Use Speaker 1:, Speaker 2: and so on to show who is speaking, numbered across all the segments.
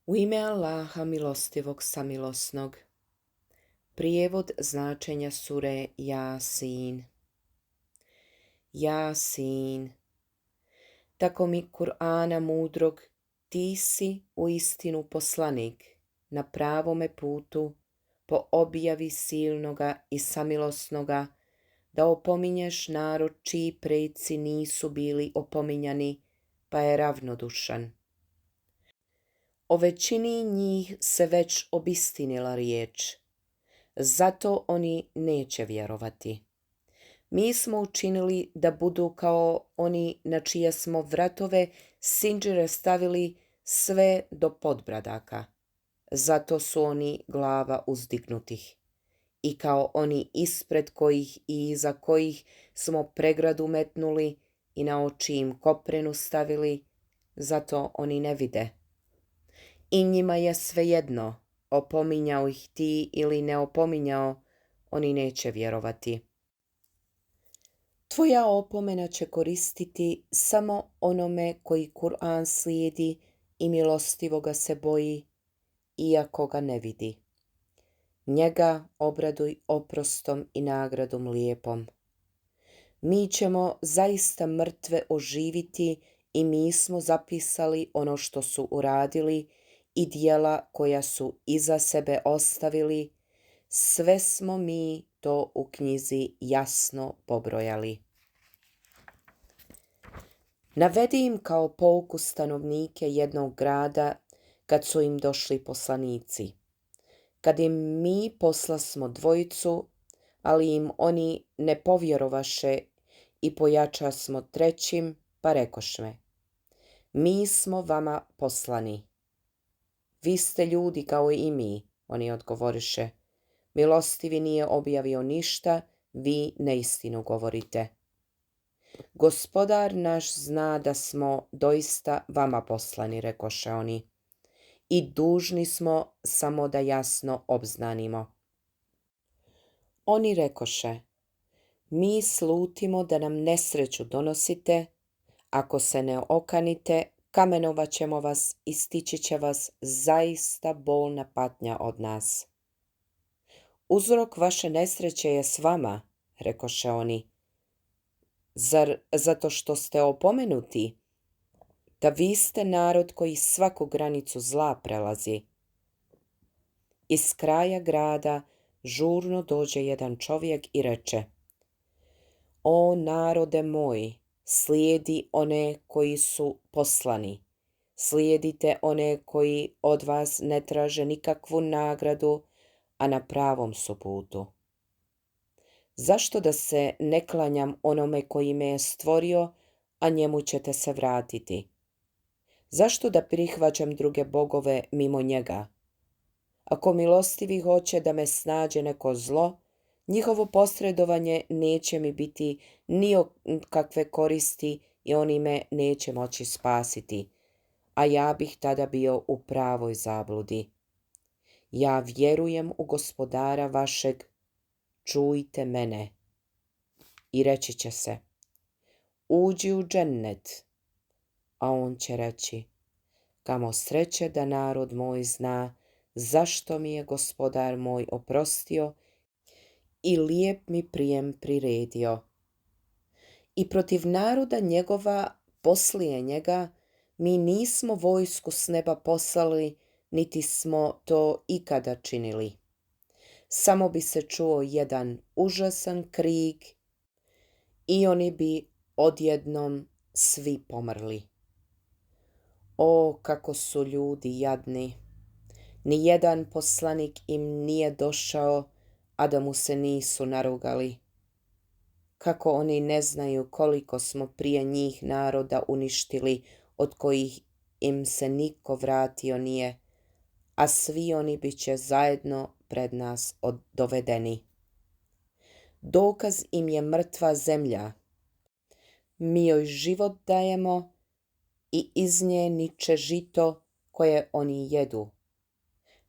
Speaker 1: U ime Allaha milostivog samilosnog. Prijevod značenja sure Jasin. Jasin. Tako mi Kur'ana mudrog, ti si u istinu poslanik, na pravome putu, po objavi silnoga i samilosnoga, da opominješ narod čiji preci nisu bili opominjani, pa je ravnodušan. O većini njih se već obistinila riječ, zato oni neće vjerovati. Mi smo učinili da budu kao oni na čije smo vratove sindžire stavili sve do podbradaka, zato su oni glava uzdignutih. I kao oni ispred kojih i iza kojih smo pregradu metnuli i na oči im koprenu stavili, zato oni ne vide. I njima je svejedno, opominjao ih ti ili ne opominjao, oni neće vjerovati. Tvoja opomena će koristiti samo onome koji Kur'an slijedi i milostivoga se boji, iako ga ne vidi. Njega obraduj oprostom i nagradom lijepom. Mi ćemo zaista mrtve oživiti i mi smo zapisali ono što su uradili i djela koja su iza sebe ostavili, sve smo mi to u knjizi jasno pobrojali. Navedi im kao pouku stanovnike jednog grada kad su im došli poslanici. Kad im mi poslasmo dvojicu, ali im oni ne povjerovaše i pojačasmo trećim, pa rekošme: mi smo vama poslani. Vi ste ljudi kao i mi, oni odgovoriše. Milostivi nije objavio ništa, vi neistinu govorite. Gospodar naš zna da smo doista vama poslani, rekoše oni, i dužni smo samo da jasno obznanimo. Oni rekoše: mi slutimo da nam nesreću donosite, ako se ne okanite, kamenovat ćemo vas i stići će vas zaista bolna patnja od nas. Uzrok vaše nesreće je s vama, rekoše oni. Zar zato što ste opomenuti? Da vi ste narod koji svaku granicu zla prelazi. Iz kraja grada žurno dođe jedan čovjek i reče: o narode moj, slijedi one koji su poslani. Slijedite one koji od vas ne traže nikakvu nagradu, a na pravom su putu. Zašto da se ne klanjam onome koji me je stvorio, a njemu ćete se vratiti? Zašto da prihvaćam druge bogove mimo njega? Ako milostivi hoće da me snađe neko zlo, njihovo posredovanje neće mi biti ni o kakve koristi i oni me neće moći spasiti, a ja bih tada bio u pravoj zabludi. Ja vjerujem u Gospodara vašeg, čujte mene. I reći će se: uđi u džennet, a on će reći: kamo sreće da narod moj zna zašto mi je Gospodar moj oprostio i lijep mi prijem priredio. I protiv naroda njegova poslije njega mi nismo vojsku s neba poslali, niti smo to ikada činili. Samo bi se čuo jedan užasan krik i oni bi odjednom svi pomrli. O, kako su ljudi jadni! Nijedan poslanik im nije došao, a da mu se nisu narugali. Kako oni ne znaju koliko smo prije njih naroda uništili, od kojih im se niko vratio nije, a svi oni bit će zajedno pred nas dovedeni. Dokaz im je mrtva zemlja. Mi joj život dajemo i iz nje niče žito koje oni jedu.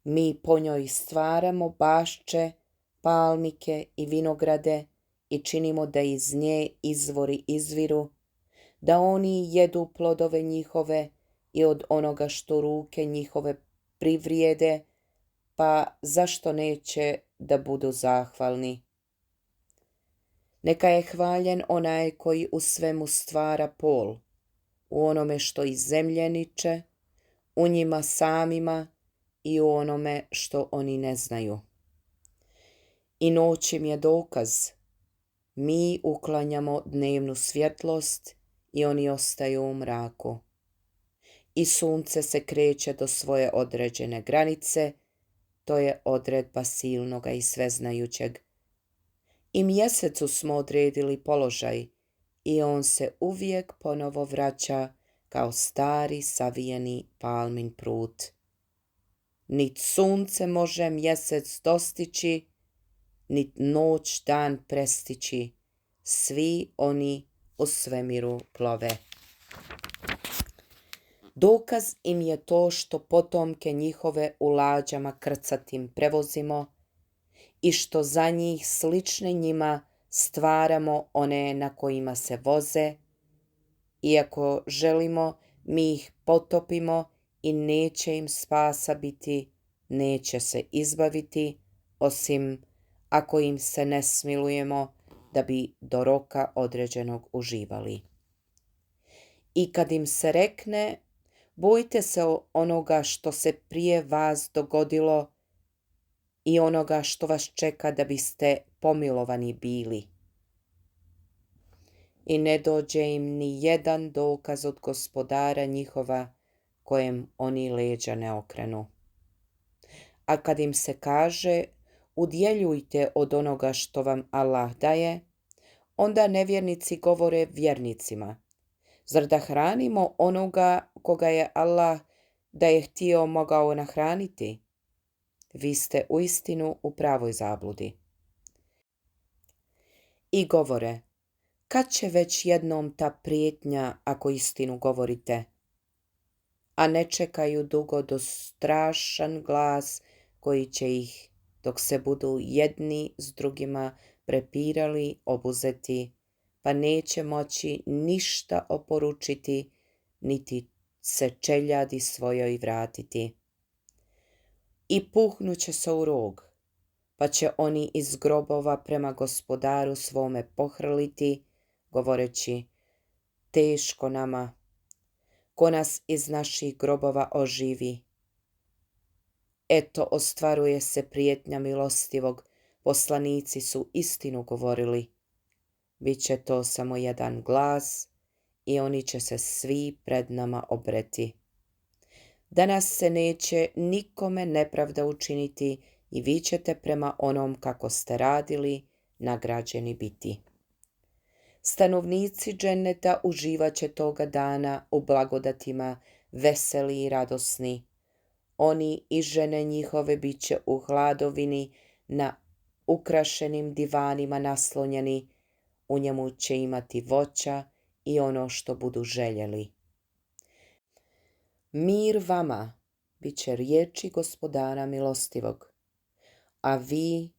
Speaker 1: Mi po njoj stvaramo bašče, palmike i vinograde i činimo da iz nje izvori izviru, da oni jedu plodove njihove i od onoga što ruke njihove privrijede, pa zašto neće da budu zahvalni? Neka je hvaljen onaj koji u svemu stvara pol, u onome što iz zemlje niče, u njima samima i u onome što oni ne znaju. I noć im je dokaz, mi uklanjamo dnevnu svjetlost i oni ostaju u mraku. I sunce se kreće do svoje određene granice, to je odredba silnoga i sveznajućeg. I mjesecu smo odredili položaj i on se uvijek ponovo vraća kao stari savijeni palmin prut. Nit sunce može mjesec dostići, nit noć dan prestići, svi oni u svemiru plove. Dokaz im je to što potomke njihove u lađama krcatim prevozimo i što za njih slične njima stvaramo one na kojima se voze, iako želimo, mi ih potopimo i neće im spasa biti, neće se izbaviti, osim ako im se ne smilujemo da bi do roka određenog uživali. I kad im se rekne, bojte se onoga što se prije vas dogodilo i onoga što vas čeka da biste pomilovani bili. I ne dođe im ni jedan dokaz od Gospodara njihova kojem oni leđa ne okrenu. A kad im se kaže, udjeljujte od onoga što vam Allah daje, onda nevjernici govore vjernicima, zar da hranimo onoga koga je Allah da je htio mogao nahraniti? Vi ste uistinu u pravoj zabludi. I govore, kad će već jednom ta prijetnja ako istinu govorite? A ne čekaju dugo do strašan glas koji će ih, dok se budu jedni s drugima prepirali, obuzeti, pa neće moći ništa oporučiti, niti se čeljadi svojoj vratiti. I puhnuće se u rog, pa će oni iz grobova prema Gospodaru svome pohrliti, govoreći, teško nama, ko nas iz naših grobova oživi. Eto, ostvaruje se prijetnja milostivog, poslanici su istinu govorili. Biće to samo jedan glas i oni će se svi pred nama obreti. Danas se neće nikome nepravda učiniti i vi ćete prema onom kako ste radili nagrađeni biti. Stanovnici dženeta uživat će toga dana u blagodatima, veseli i radosni. Oni i žene njihove bit će u hladovini na ukrašenim divanima naslonjeni, u njemu će imati voća i ono što budu željeli. Mir vama, bit će riječi Gospodara milostivog, a vi,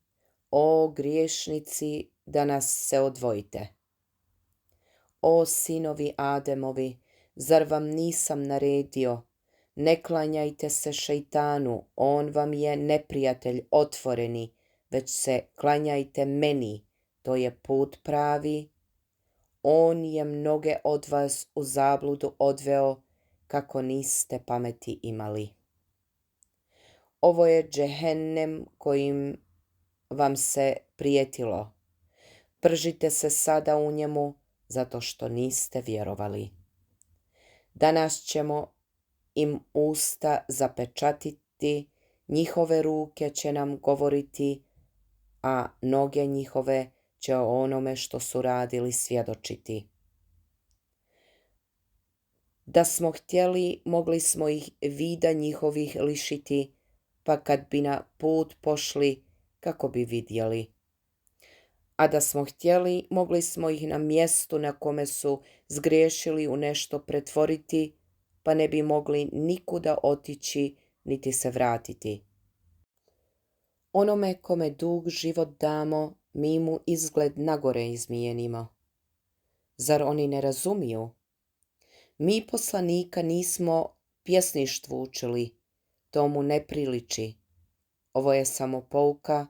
Speaker 1: o griješnici, danas se odvojite. O sinovi Ademovi, zar vam nisam naredio, ne klanjajte se šejtanu, on vam je neprijatelj otvoreni, već se klanjajte meni, to je put pravi. On je mnoge od vas u zabludu odveo, kako niste pameti imali. Ovo je džehennem kojim vam se prijetilo. Pržite se sada u njemu, zato što niste vjerovali. Danas ćemo im usta zapečatiti, njihove ruke će nam govoriti, a noge njihove će o onome što su radili svjedočiti. Da smo htjeli, mogli smo ih vida njihovih lišiti, pa kad bi na put pošli, kako bi vidjeli. A da smo htjeli, mogli smo ih na mjestu na kome su zgriješili u nešto pretvoriti, pa ne bi mogli nikuda otići, niti se vratiti. Onome kome dug život damo, mi mu izgled nagore izmijenimo. Zar oni ne razumiju? Mi poslanika nismo pjesništvu učili, to mu ne priliči. Ovo je samo pouka,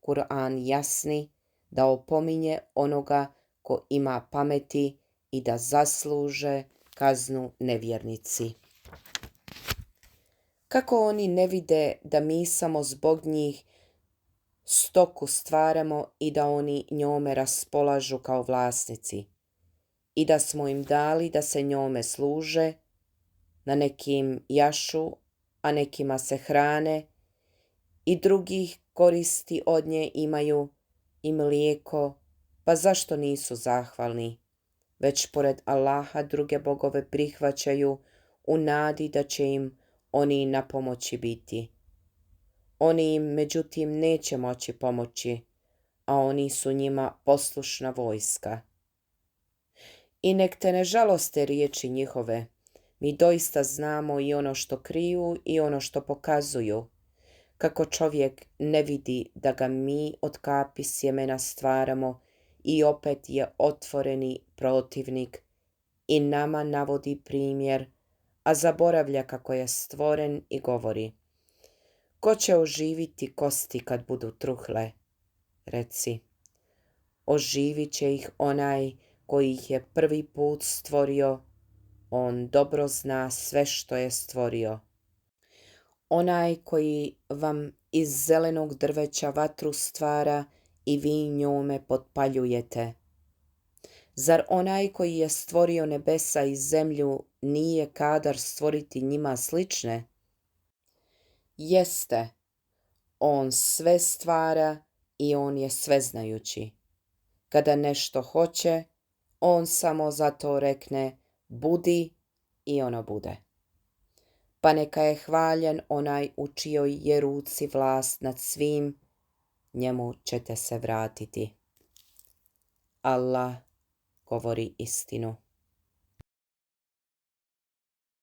Speaker 1: Kur'an jasni, da opominje onoga ko ima pameti i da zasluže kaznu nevjernici. Kako oni ne vide da mi samo zbog njih stoku stvaramo i da oni njome raspolažu kao vlasnici i da smo im dali da se njome služe, na nekim jašu, a nekima se hrane i drugih koristi od nje imaju i mlijeko, pa zašto nisu zahvalni, već pored Allaha druge bogove prihvaćaju u nadi da će im oni na pomoći biti. Oni im međutim neće moći pomoći, a oni su njima poslušna vojska. I nek te ne žaloste riječi njihove, mi doista znamo i ono što kriju i ono što pokazuju, kako čovjek ne vidi da ga mi od kapi sjemena stvaramo i opet je otvoreni protivnik i nama navodi primjer, a zaboravlja kako je stvoren i govori: ko će oživiti kosti kad budu truhle? Reci, oživit će ih onaj koji ih je prvi put stvorio, on dobro zna sve što je stvorio. Onaj koji vam iz zelenog drveća vatru stvara i vi njome potpaljujete. Zar onaj koji je stvorio nebesa i zemlju nije kadar stvoriti njima slične? Jeste, on sve stvara i on je sveznajući. Kada nešto hoće, on samo zato rekne budi i ono bude. Pa neka je hvaljen onaj u čijoj je ruci vlast nad svim, njemu ćete se vratiti. Allah govori istinu.